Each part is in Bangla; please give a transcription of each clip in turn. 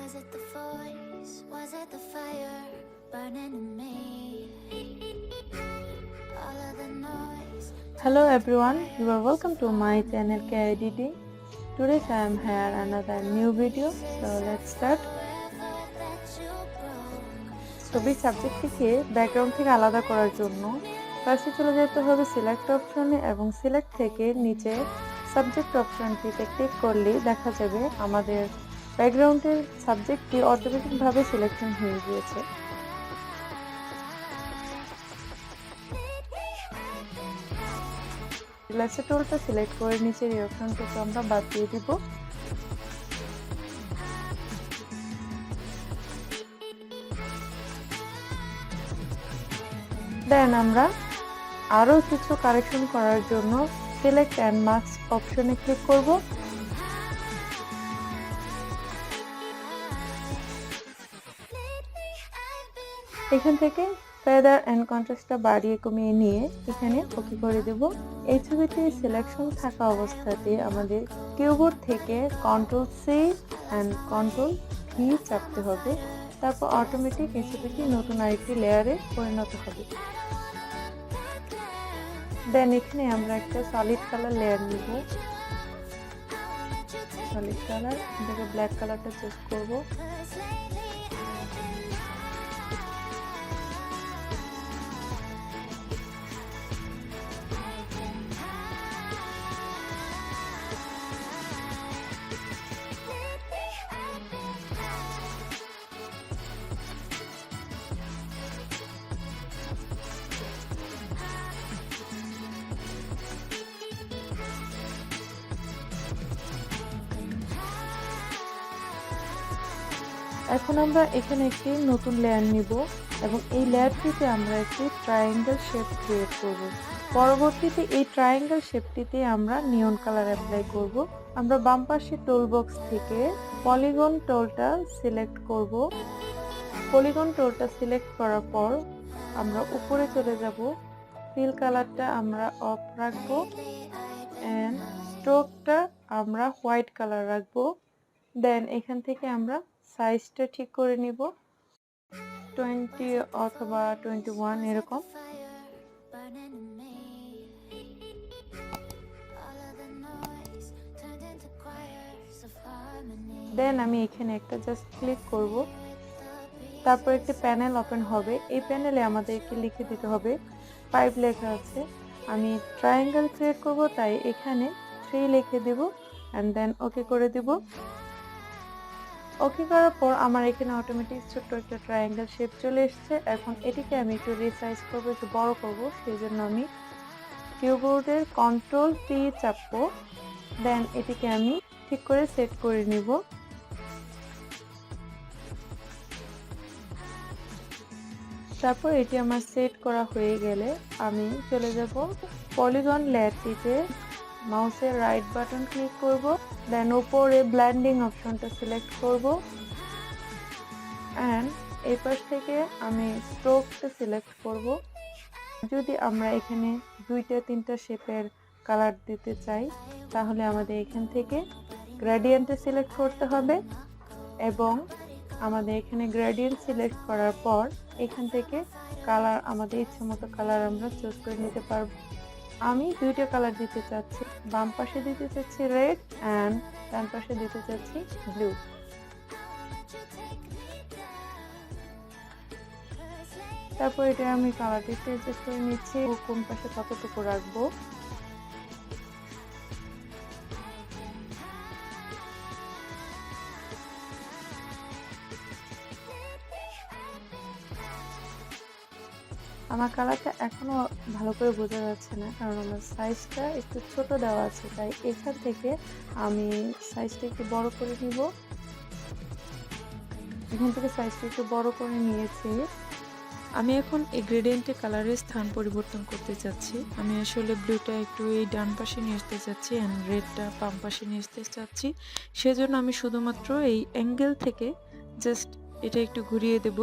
Was it the voice? Was it the fire burning in me? All of the noise. Hello everyone, you are welcome to my channel KIDD. Today I am here another new video. So let's start. ছবি সাবজেক্টটিকে ব্যাকগ্রাউন্ড থেকে আলাদা করার জন্য ফার্স্টে চলে যেতে হবে সিলেক্ট অপশনে এবং সিলেক্ট থেকে নিচে সাবজেক্ট অপশনটিতে ক্লিক করলে দেখা যাবে আমাদের ব্যাকগ্রাউন্ডের সাবজেক্টটি অটোমেটিকভাবে সিলেকশন হয়ে গিয়েছে। লেসে টুলটা সিলেক্ট করে নিচের এই অপশনটাকে আমরা বাদ দিয়ে দিব। দেন আমরা আরো কিছু কারেকশন করার জন্য সিলেক্ট এন্ড মাস্ক অপশনে ক্লিক করব। এখান থেকে ফেদার এন্ড কন্ট্রাস্টটা বাড়িয়ে কমিয়ে নিয়ে এখানে ওকে করে দেব। এই ছবিতে সিলেকশন থাকা অবস্থাতে আমাদের কিবোর্ড থেকে control C and control V চাপতে হবে, তারপর অটোমেটিক এই ছবিটি নতুন আরেকটি লেয়ারে পরিণত হবে। দেন এখানে আমরা একটা সলিড কালার লেয়ার নিব। সলিড কালার থেকে ব্ল্যাক কালারটা চুজ করব। এখন আমরা এখানে একটি নতুন লেয়ার নিব এবং এই লেয়ারটিতে আমরা একটি ট্রায়াঙ্গেল শেপ ক্রিয়েট করব। পরবর্তীতে এই ট্রায়াঙ্গেল শেপটিতে আমরা নিয়ন কালার অ্যাপ্লাই করব। আমরা বাম পাশে টুল বক্স থেকে পলিগন টুলটা সিলেক্ট করব। পলিগন টুলটা সিলেক্ট করার পর আমরা উপরে চলে যাব। ফিল কালারটা আমরা অফ রাখবো এন্ড স্ট্রোকটা আমরা হোয়াইট কালার রাখবো। দেন এখান থেকে আমরা সাইজটা ঠিক করে নিব, 20 অথবা 21 এরকম। দেন আমি এখানে একটা জাস্ট ক্লিক করব, তারপর একটা প্যানেল ওপেন হবে। এই প্যানেলে আমাদেরকে লিখে দিতে হবে 5 লেখা আছে। আমি ট্রায়াঙ্গেল ক্রিয়েট করব, তাই এখানে 3 লিখে দেব এন্ড দেন ওকে করে দেব। ওকে করার পর আমার এখানে অটোমেটিক ছোট্ট একটা ট্রায়াঙ্গেল শেপ চলে এসেছে। এখন এটিকে আমি একটু রিসাইজ করব, একটু বড় করব। সেই জন্য আমি কিবোর্ডের কন্ট্রোল টি চাপবো। দেন এটিকে আমি ঠিক করে সেট করে নিব। তারপর এটি আমার সেট করা হয়ে গেলে আমি চলে যাব পলিগন লেয়ারটিতে, মাউসের রাইট বাটন ক্লিক করব। দেন উপরে ব্লেন্ডিং অপশনটা সিলেক্ট করব এন্ড এই পাশ থেকে আমি স্ট্রোকটা সিলেক্ট করব। যদি আমরা এখানে 2-3টা শেপের কালার দিতে চাই তাহলে আমাদের এখান থেকে গ্রেডিয়েন্টে সিলেক্ট করতে হবে এবং আমাদের এখানে গ্রেডিয়েন্ট সিলেক্ট করার পর এখান থেকে কালার আমাদের ইচ্ছেমতো কালার আমরা চুজ করে নিতে পারবো। আমি 2টা কালার দিতে চাচ্ছি, বাম পাশে দিতে চাচ্ছি রেড এন্ড ডান পাশে দিতে চাচ্ছি ব্লু। তারপর এটা আমি কালারটা অ্যাডজাস্ট করে নিচ্ছি, কোন পাশে কতটুকু রাখবো। আমার কালারটা এখনো ভালো করে বোঝা যাচ্ছে না, কারণ আমার সাইজটা একটু ছোট দেওয়া আছে, তাই এখান থেকে আমি সাইজটা একটু বড় করে নিব। এখান থেকে সাইজটা একটু বড় করে নিয়েছি। আমি এখন এই গ্রেডিয়েন্টের কালারের স্থান পরিবর্তন করতে চাচ্ছি। আমি আসলে ব্লুটা একটু এই ডান পাশে নিয়ে আসতে চাচ্ছি এন্ড রেডটা বাম পাশে নিয়ে আসতে চাচ্ছি। সেজন্য আমি শুধুমাত্র এই অ্যাঙ্গেল থেকে জাস্ট এটা একটু ঘুরিয়ে দেব,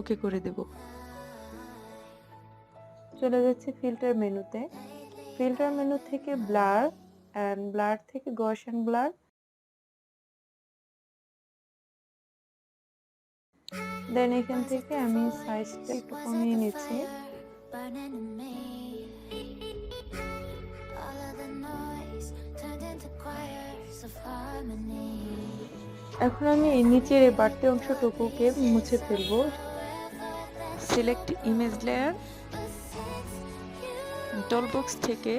ওকে করে দেব। চলে যাচ্ছি ফিল্টার মেনুতে। ফিল্টার মেনু থেকে ব্লার অ্যান্ড ব্লার থেকে গসিয়ান ব্লার। দেন এখান থেকে আমি সাইজটা একটু কমিয়ে নিচ্ছি। Burning in me. All of the noise turned into choirs of harmony. এখন আমি এই নিচের এই বাড়তি অংশটুকুকে মুছে ফেলবো। Select image layer, tool box থেকে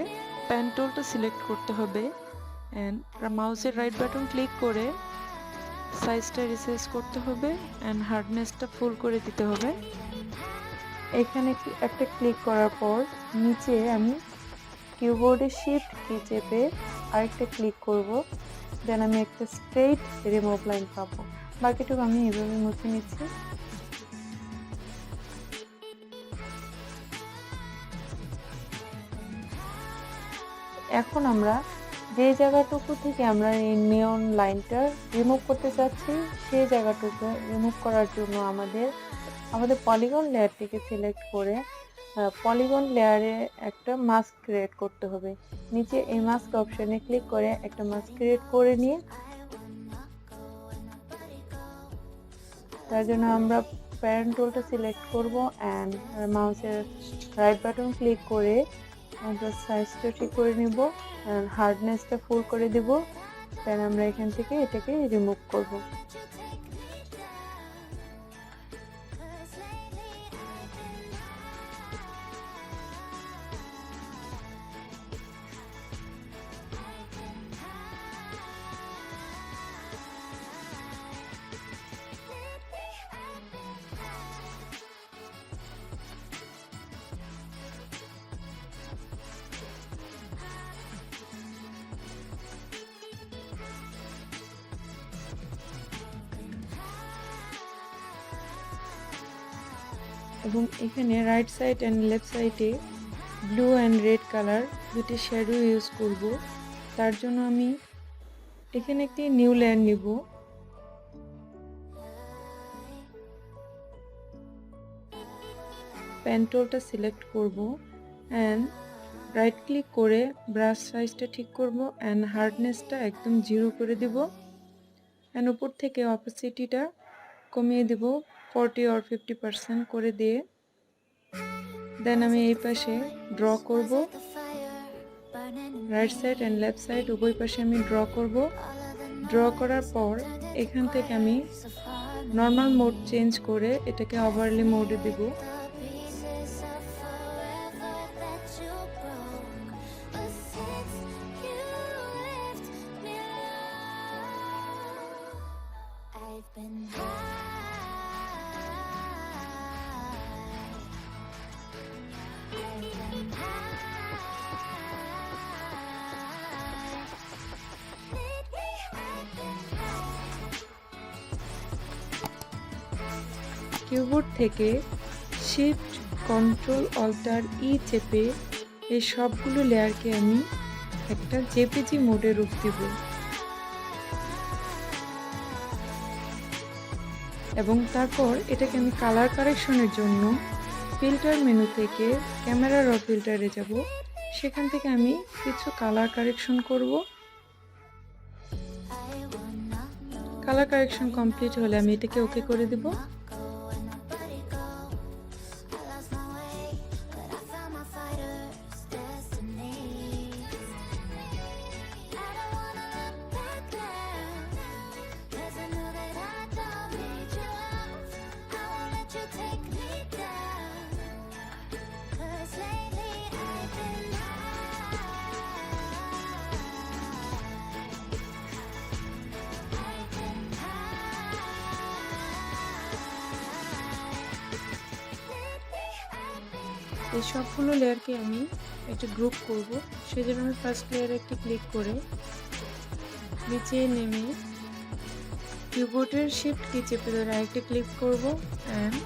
পেন টুলটা সিলেক্ট করতে হবে অ্যান্ড মাউসের রাইট বাটন ক্লিক করে সাইজটা রিসাইজ করতে হবে অ্যান্ড হার্ডনেসটা ফুল করে দিতে হবে। এখানে একটা ক্লিক করার পর নিচে আমি কিবোর্ডে শিফট কি চেপে আরেকটা ক্লিক করব। দেন আমি একটা স্ট্রেইট রিমুভ লাইন পাবো। বাকিটুকু আমি এভাবে মুছে নিচ্ছি। এখন আমরা যে জায়গাটুকু থেকে আমরা এই নিয়ন লাইনটা রিমুভ করতে চাচ্ছি সেই জায়গাটুকু রিমুভ করার জন্য আমাদের পলিগন লেয়ারটিকে সিলেক্ট করে পলিগন লেয়ারে একটা মাস্ক ক্রিয়েট করতে হবে। নিচে এই মাস্ক অপশনে ক্লিক করে একটা মাস্ক ক্রিয়েট করে নিয়ে তার জন্য আমরা প্যারেন্ট টুলটা সিলেক্ট করব অ্যান্ড মাউসের রাইট বাটন ক্লিক করে আমরা সাইজটা ঠিক করে নিব অ্যান্ড হার্ডনেসটা ফুল করে দিব। দেন আমরা এখান থেকে এটাকে রিমুভ করব। এবং এখানে রাইট সাইড অ্যান্ড লেফট সাইডে ব্লু অ্যান্ড রেড কালার দুটি শ্যাডো ইউজ করব। তার জন্য আমি এখানে একটি নিউ লেয়ার নিব। পেন টুলটা সিলেক্ট করব অ্যান্ড রাইট ক্লিক করে ব্রাশ সাইজটা ঠিক করব অ্যান্ড হার্ডনেসটা একদম 0 করে দেব অ্যান্ড উপর থেকে অপাসিটিটা কমিয়ে দেব 40 or 50% করে দিয়ে। দেন আমি এই পাশে ড্র করব, right side and left side উভয় পাশে আমি ড্র করব। ড্র করার পর এখান থেকে আমি নর্মাল মোড চেঞ্জ করে এটাকে ওভারলি মোডে দেব। কিবোর্ড থেকে শিফট কন্ট্রোল অল্টার ই চেপে এই সবগুলো লেয়ারকে আমি একটা জেপিজি মোডে রূপ দেব এবং তারপর এটাকে আমি কালার কারেকশনের জন্য ফিল্টার মেনু থেকে ক্যামেরা র ফিল্টারে যাব। সেখান থেকে আমি কিছু কালার কারেকশন করব। কালার কারেকশন কমপ্লিট হলে আমি এটাকে ওকে করে দেব। এই সবগুলো লেয়ারকে আমি একটা গ্রুপ করব। সেজন্য আমি ফার্স্ট লেয়ারে একটা ক্লিক করে নিচে নেমে কিবোর্ডের শিফট কি চেপে ধরে আরেকটা ক্লিক করব অ্যান্ড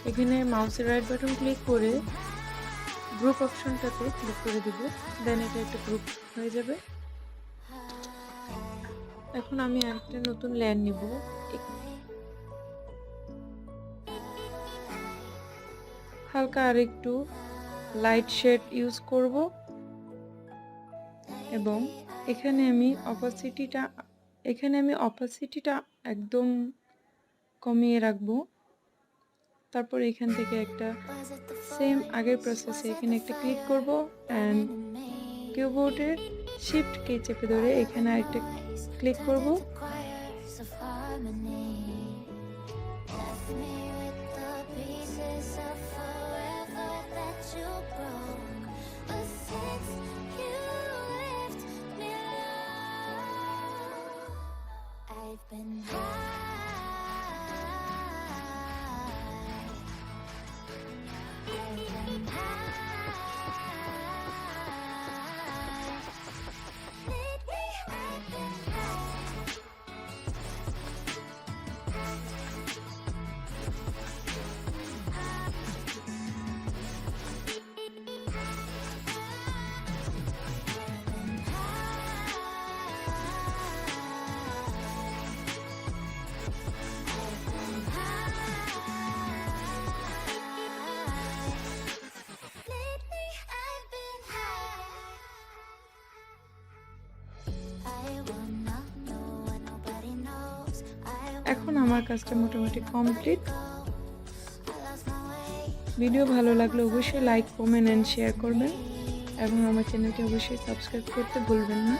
এখানে মাউসের রাইট বাটন ক্লিক করে গ্রুপ অপশনটাতে ক্লিক করে দেব। দেন এটা একটা গ্রুপ হয়ে যাবে। এখন আমি একটা নতুন লেয়ার নিব। হালকা আর একটু লাইট শেড ইউজ করব এবং এখানে আমি অপাসিটিটা একদম কমিয়ে রাখবো। তারপর এখান থেকে একটা সেম আগের প্রসেসে এখানে একটা ক্লিক করব অ্যান্ড কিবোর্ডের শিফট কে চেপে ধরে এখানে আরেকটা ক্লিক করব। Choirs of harmony left me with the pieces of forever that you broke. But since you left me alone, I've been lately I've been lately I've been high. I wanna know what nobody knows. এখন আমার কাজটা মোটামুটি complete. I lost my way. Video ভালো লাগলে অবশ্যই লাইক, কমেন্ট অ্যান্ড শেয়ার করবেন এবং আমার চ্যানেলটি অবশ্যই সাবস্ক্রাইব করতে ভুলবেন না।